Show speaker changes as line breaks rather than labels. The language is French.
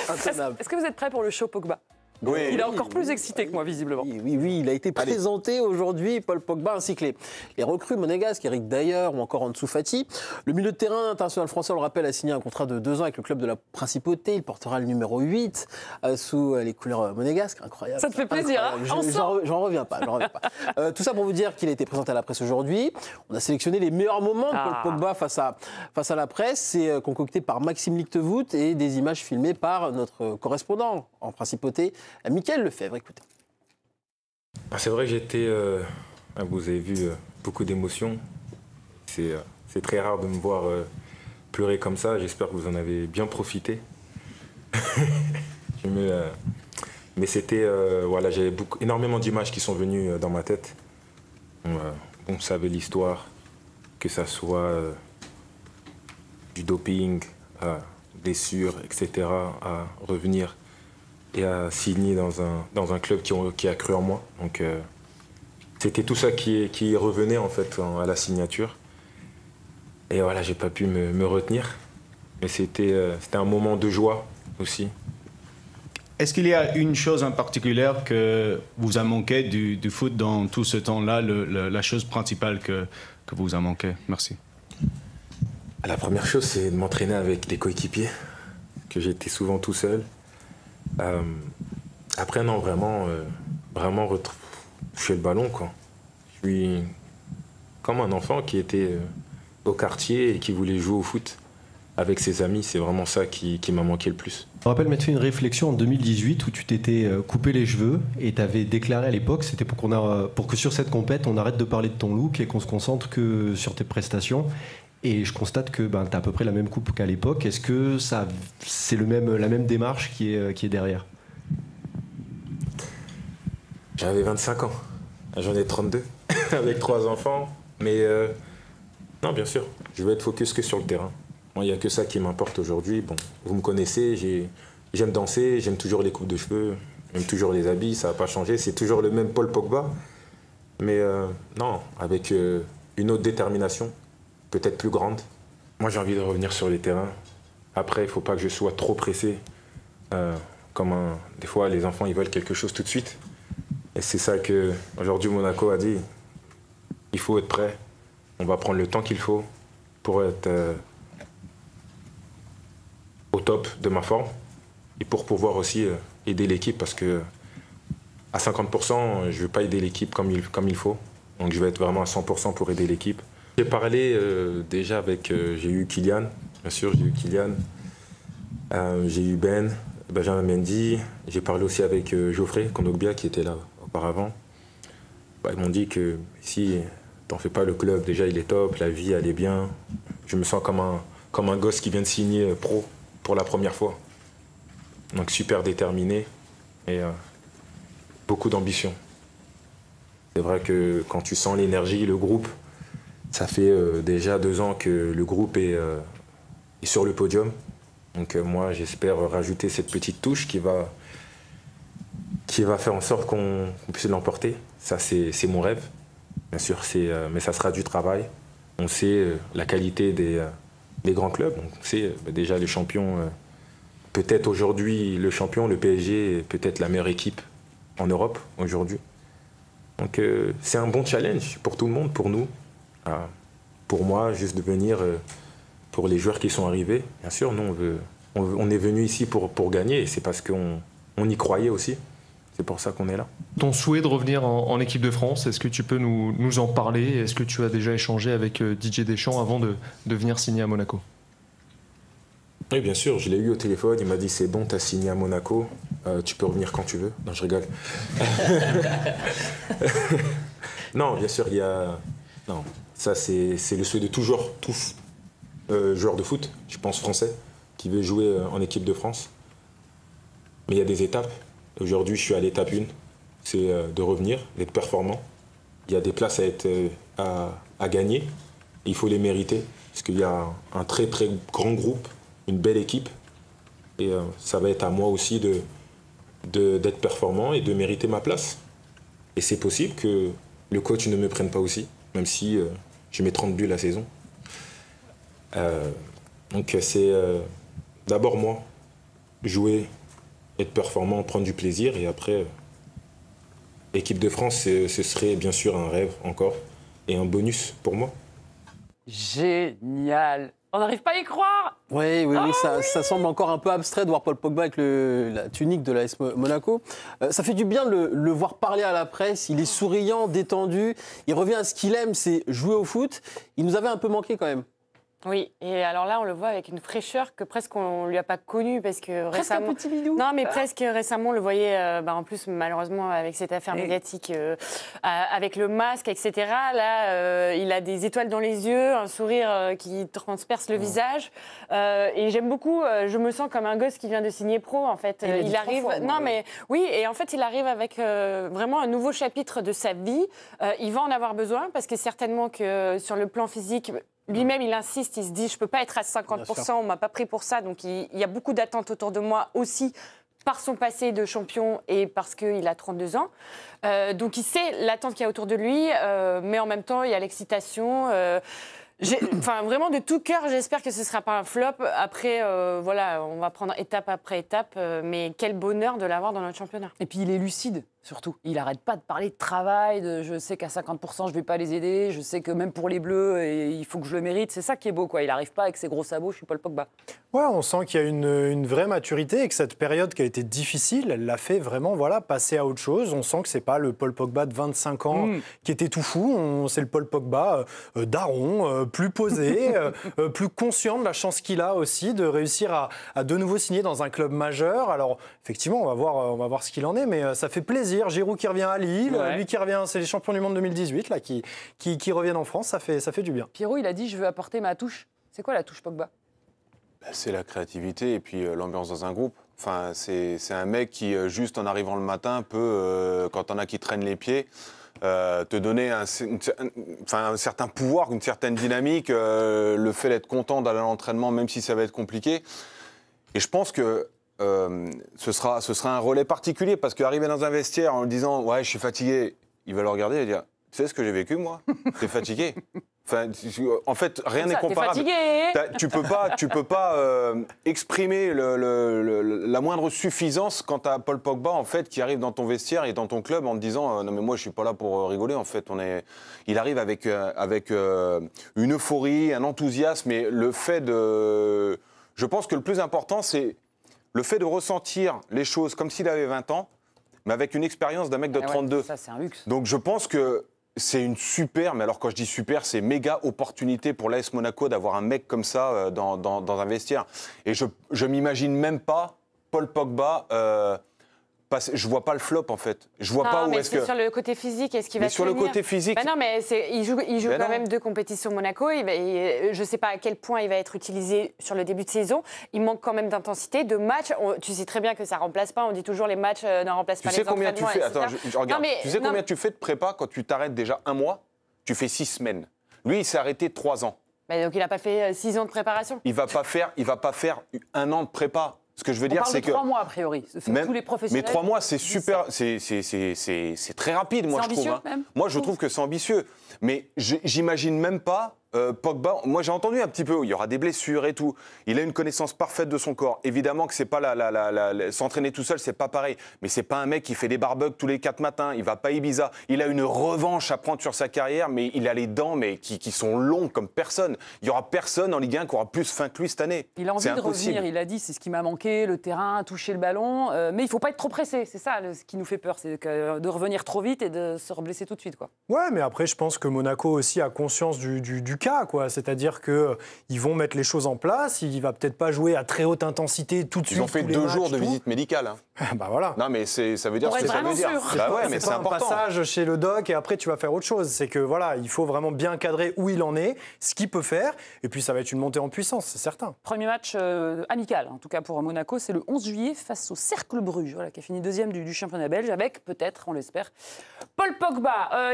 Intenable.
Est-ce que vous êtes prêt pour le show Pogba?
Oui.
Il est encore plus excité que moi, visiblement.
Oui, il a été présenté aujourd'hui, Paul Pogba, ainsi que les recrues monégasques, Eric Dyer ou encore Ansu Fati. Le milieu de terrain international français, on le rappelle, a signé un contrat de 2 ans avec le club de la Principauté. Il portera le numéro 8 sous les couleurs monégasques. Incroyable.
Ça te fait plaisir, hein?
J'en reviens pas. Tout ça pour vous dire qu'il a été présenté à la presse aujourd'hui. On a sélectionné les meilleurs moments de Paul Pogba face à la presse. C'est concocté par Maxime Lichtenvoet et des images filmées par notre correspondant en Principauté, Mickaël Lefebvre. Écoutez.
C'est vrai que j'étais, vous avez vu, beaucoup d'émotions. C'est très rare de me voir pleurer comme ça. J'espère que vous en avez bien profité. Mais c'était, voilà, j'avais énormément d'images qui sont venues dans ma tête. On savait l'histoire, que ça soit du doping, blessures, etc., à revenir et à signer dans un club qui a cru en moi. Donc c'était tout ça qui revenait en fait à la signature. Et voilà, j'ai pas pu me retenir. Mais c'était un moment de joie aussi.
Est-ce qu'il y a une chose en particulier que vous a manqué du foot dans tout ce temps-là, la chose principale que vous a manqué? Merci.
La première chose, c'est de m'entraîner avec des coéquipiers, que j'étais souvent tout seul. Après, non, vraiment, je fais le ballon, quoi. Je suis comme un enfant qui était au quartier et qui voulait jouer au foot avec ses amis. C'est vraiment ça qui m'a manqué le plus.
Je me rappelle m'être fait une réflexion en 2018 où tu t'étais coupé les cheveux et tu avais déclaré à l'époque, c'était pour que sur cette compète, on arrête de parler de ton look et qu'on se concentre que sur tes prestations. Et je constate que tu as à peu près la même coupe qu'à l'époque. Est-ce que c'est la même démarche qui est derrière?
J'avais 25 ans. J'en ai 32, avec 3 enfants. Mais non, bien sûr, je vais être focus que sur le terrain. Moi, il n'y a que ça qui m'importe aujourd'hui. Bon, vous me connaissez, j'aime danser, j'aime toujours les coupes de cheveux, j'aime toujours les habits, ça n'a pas changé. C'est toujours le même Paul Pogba. Mais non, avec une autre détermination, peut-être plus grande. Moi, j'ai envie de revenir sur les terrains. Après, il ne faut pas que je sois trop pressé. Des fois, les enfants, ils veulent quelque chose tout de suite. Et c'est ça qu'aujourd'hui, Monaco a dit. Il faut être prêt. On va prendre le temps qu'il faut pour être au top de ma forme et pour pouvoir aussi aider l'équipe parce que à 50%, je ne vais pas aider l'équipe comme il faut. Donc, je vais être vraiment à 100% pour aider l'équipe. J'ai parlé déjà avec... j'ai eu Kylian, bien sûr, j'ai eu Kylian. J'ai eu Benjamin Mendy. J'ai parlé aussi avec Geoffrey Kondogbia qui était là auparavant. Ils m'ont dit que si t'en fais pas, le club, déjà, il est top, la vie, elle est bien. Je me sens comme un gosse qui vient de signer pro pour la première fois. Donc super déterminé et beaucoup d'ambition. C'est vrai que quand tu sens l'énergie, le groupe, ça fait déjà 2 ans que le groupe est sur le podium. Donc moi, j'espère rajouter cette petite touche qui va faire en sorte qu'on puisse l'emporter. Ça, c'est mon rêve. Bien sûr, mais ça sera du travail. On sait la qualité des grands clubs. On sait déjà les champions. Peut-être aujourd'hui, le champion, le PSG, est peut-être la meilleure équipe en Europe aujourd'hui. Donc c'est un bon challenge pour tout le monde, pour nous. Pour moi, juste de venir, pour les joueurs qui sont arrivés, bien sûr, nous, on est venu ici pour gagner, et c'est parce qu'on y croyait aussi. C'est pour ça qu'on est là.
Ton souhait de revenir en équipe de France, est-ce que tu peux nous en parler? Est-ce que tu as déjà échangé avec Didier Deschamps avant de venir signer à Monaco?
Oui, bien sûr, je l'ai eu au téléphone, il m'a dit c'est bon, tu as signé à Monaco, tu peux revenir quand tu veux. Non, je rigole. Non, bien sûr, il y a... Non, ça c'est le souhait de tout joueur de foot, je pense français, qui veut jouer en équipe de France. Mais il y a des étapes. Aujourd'hui, je suis à l'étape 1, c'est de revenir, d'être performant. Il y a des places à gagner, il faut les mériter, parce qu'il y a un très très grand groupe, une belle équipe, et ça va être à moi aussi d'être performant et de mériter ma place. Et c'est possible que le coach ne me prenne pas aussi, même si je mets 30 buts la saison. Donc c'est d'abord moi. jouer, être performant, prendre du plaisir. Et après, équipe de France, ce serait bien sûr un rêve encore et un bonus pour moi.
Génial. On n'arrive pas à y croire.
Oui, ça semble encore un peu abstrait de voir Paul Pogba avec la tunique de l'AS Monaco. Ça fait du bien de le voir parler à la presse. Il est souriant, détendu. Il revient à ce qu'il aime, c'est jouer au foot. Il nous avait un peu manqué quand même.
Oui, et alors là, on le voit avec une fraîcheur que presque on ne lui a pas connue parce que
presque
récemment...
un petit bidou.
Non, mais presque récemment, on le voyait, en plus, malheureusement, avec cette affaire médiatique, avec le masque, etc. Là, il a des étoiles dans les yeux, un sourire qui transperce le visage. Et j'aime beaucoup, je me sens comme un gosse qui vient de signer pro, en fait. Il arrive... Oui, et en fait, il arrive avec vraiment un nouveau chapitre de sa vie. Il va en avoir besoin parce que certainement que sur le plan physique... Lui-même, il insiste, il se dit « je ne peux pas être à 50%, on ne m'a pas pris pour ça ». Donc, il y a beaucoup d'attentes autour de moi aussi par son passé de champion et parce qu'il a 32 ans. Donc, il sait l'attente qu'il y a autour de lui, mais en même temps, il y a l'excitation. Vraiment, de tout cœur, j'espère que ce ne sera pas un flop. Après, on va prendre étape après étape, mais quel bonheur de l'avoir dans notre championnat.
Et puis, il est lucide. Surtout, il n'arrête pas de parler de travail, je sais qu'à 50%, je ne vais pas les aider, je sais que même pour les Bleus, il faut que je le mérite. C'est ça qui est beau, quoi. Il n'arrive pas avec ses gros sabots, je suis Paul Pogba.
Ouais, on sent qu'il y a une vraie maturité et que cette période qui a été difficile, elle l'a fait vraiment passer à autre chose. On sent que ce n'est pas le Paul Pogba de 25 ans qui était tout fou. C'est le Paul Pogba daron, plus posé, plus conscient de la chance qu'il a aussi de réussir à de nouveau signer dans un club majeur. Alors, effectivement, on va voir ce qu'il en est, mais ça fait plaisir. Giroud qui revient à Lille, lui qui revient, c'est les champions du monde 2018 là, qui reviennent en France, ça fait du bien.
Pierrot, il a dit je veux apporter ma touche. C'est quoi la touche Pogba ?
C'est la créativité et puis l'ambiance dans un groupe. Enfin, c'est un mec qui, juste en arrivant le matin, peut, quand on a qui traînent les pieds, te donner un certain pouvoir, une certaine dynamique, le fait d'être content d'aller à l'entraînement, même si ça va être compliqué. Et je pense que ce sera un relais particulier parce qu'arriver dans un vestiaire en lui disant « ouais, je suis fatigué », il va le regarder et dire « tu sais ce que j'ai vécu, moi ? T'es fatigué ?» Enfin, en fait, rien n'est comparable. Tu peux pas exprimer la moindre suffisance quant à Paul Pogba, en fait, qui arrive dans ton vestiaire et dans ton club en te disant non mais moi je suis pas là pour rigoler. En fait, il arrive avec une euphorie, un enthousiasme, et le fait de, je pense que le plus important c'est le fait de ressentir les choses comme s'il avait 20 ans, mais avec une expérience d'un mec de 32.
Ça, c'est un luxe.
Donc je pense que c'est une super, mais alors quand je dis super, c'est méga opportunité pour l'AS Monaco d'avoir un mec comme ça dans un vestiaire. Et je m'imagine même pas Paul Pogba... je vois pas le flop en fait. Je vois pas où est-ce que.
Sur le côté physique, est-ce qu'il va
sur le côté physique.
Non, mais il joue quand même 2 compétitions Monaco. Je sais pas à quel point il va être utilisé sur le début de saison. Il manque quand même d'intensité, de matchs. Tu sais très bien que ça remplace pas. On dit toujours les matchs ne remplacent pas les entraînements. Tu sais combien tu fais. Attends, je regarde. Tu sais combien tu fais de prépa quand tu t'arrêtes déjà 1 mois? Tu fais 6 semaines. Lui, il s'est arrêté 3 ans. Donc il n'a pas fait 6 ans de préparation.
Il va pas faire 1 an de prépa. Ce que je veux dire, c'est que
3 mois a priori. Même, tous les professionnels.
Mais 3 mois, c'est super, c'est très rapide, moi je trouve. Moi, je trouve que c'est ambitieux. Mais j'imagine même pas Pogba. Moi, j'ai entendu un petit peu. Il y aura des blessures et tout. Il a une connaissance parfaite de son corps. Évidemment que c'est pas s'entraîner tout seul, c'est pas pareil. Mais c'est pas un mec qui fait des barbecues tous les 4 matins. Il va pas à Ibiza. Il a une revanche à prendre sur sa carrière, mais il a les dents, mais qui sont longues comme personne. Il y aura personne en Ligue 1 qui aura plus faim que lui cette année.
Il a envie de revenir. Il a dit, c'est ce qui m'a manqué, le terrain, toucher le ballon. Mais il faut pas être trop pressé. C'est ça ce qui nous fait peur, c'est de revenir trop vite et de se reblesser tout de suite, quoi.
Ouais, mais après, je pense que Monaco aussi a conscience du cas, quoi. C'est-à-dire qu'ils vont mettre les choses en place. Il va peut-être pas jouer à très haute intensité tout de suite.
Ils ont fait 2 jours de visite médicale. Hein.
Bah voilà.
Non, mais ça veut dire ce que ça veut dire.
Bah ouais, mais c'est important. Un passage chez le doc et après tu vas faire autre chose. C'est que voilà, il faut vraiment bien cadrer où il en est, ce qu'il peut faire, et puis ça va être une montée en puissance, c'est certain.
Premier match amical, en tout cas pour Monaco, c'est le 11 juillet face au Cercle Bruges, qui a fini 2e du championnat belge avec peut-être, on l'espère, Paul Pogba.